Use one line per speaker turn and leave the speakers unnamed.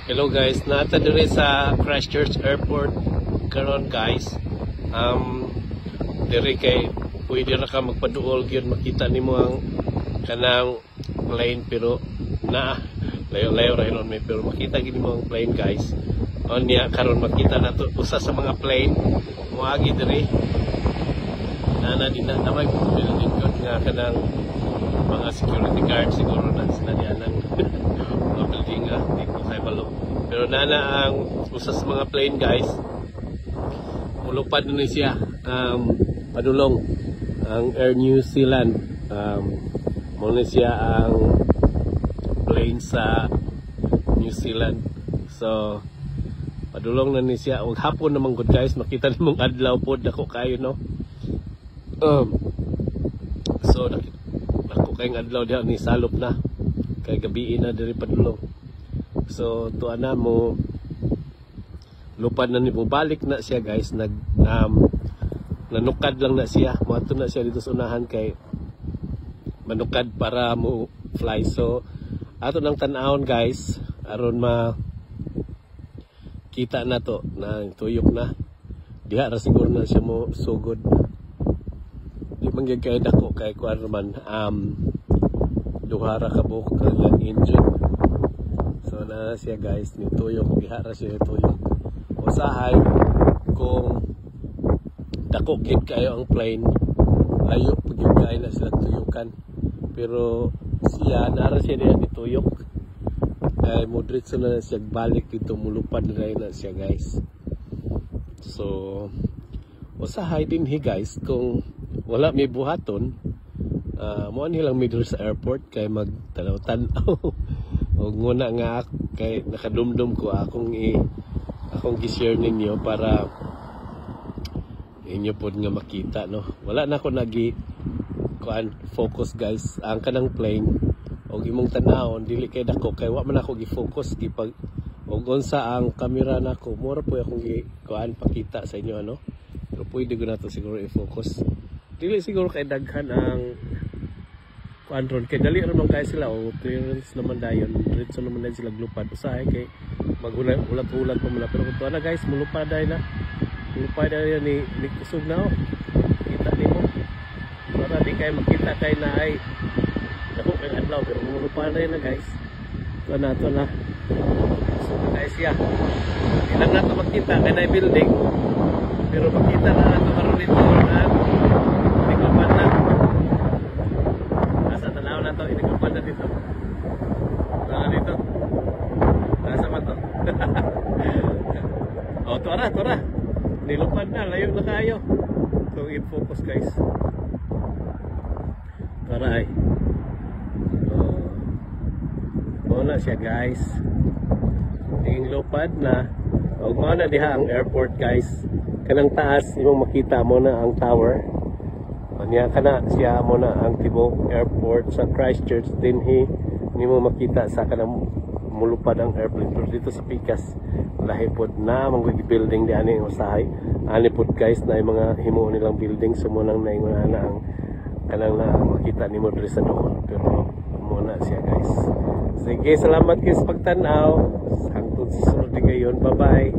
Hello guys, naata dire sa Christchurch Airport karon guys. Dire kay pwede na ka magpaduol gyud makita nimo ang kanang plane pero na layo-layo ra hinon may pero makita gid mo ang plane guys. Onya karon makita nato usa sa mga plane moagi dire. Nana din na may building ko nga kanang mga security guard siguro na sila dianang mga building dito sa Balo. Pero nana ang usa sa mga plane guys. Mulupad na siya padulong ang Air New Zealand. Mo na siya ang plane sa New Zealand. So padulong na ni siya og hapon naman good guys makita nimong adlaw pod dako kayo no. So ako kay adlaw diha ni salop na kay gabi na diri padulong. So tuwa na mo lupad na ni balik na siya guys nanukad lang na siya moadto na siya dito sa unahan kay manukad para mo fly. So ato nang tan-awon guys aron kita na to na tuyok na diha ra siguro na siya mo sugod di man gyud kay dako kay kuan man duha ra ka buok kang engine. So na siya guys ni tuyok diha ra siya tuyok usahay kung dako gid kayo ang plane layo pud gyud kay na sila tuyukan pero siya nara siya diha ni tuyok kay moderate na siya balik dito mulupad na siya guys. So usahay din hi guys kung wala may buhaton mo nilang middle sa airport kay magtanaw-tanaw og nguna nga kay nakadumdum ko akong gi-share ninyo para inyo pod nga makita no. Wala na ako focus guys ang kanang plane og imong tan-awon dili kay dako kay wa man ako gi-focus gipag og unsa ang camera nako mura po akong pakita sa inyo ano. Pero pwede ko na to siguro i-focus. Dili siguro kay daghan ang kuan kay dali ra man kay sila o clearance naman dayon diretso naman sila glupad usahay kay magulat-ulat pa muna pero kuno na guys mulupad day na ni kusog na kita nimo para di kay makita kay na ay dako kay adlaw pero mulupad day na guys to na so guys ya ilang na to makita kay na building pero makita na nato karon dito na ikupan na asa tanaw na to ikupan na dito dito asa man to oh tora nilupad na layo na kayo so i-focus guys tora ay wala siya guys tingin lupad na og mao na diha ang airport guys kanang taas imong makita mo na ang tower anya kana siya mo na ang tibok airport sa Christchurch dinhi nimo makita sa kanang mulupad ang airplane pero dito sa Pikas lahi pod na mga building di ani usahay ani pod guys na yung mga himuon nilang building sumunang na ingon na ang kanang na makita nimo diri sa doon pero muna siya guys. Sige salamat guys pagtan-aw hangtod sa sunod gayon bye bye.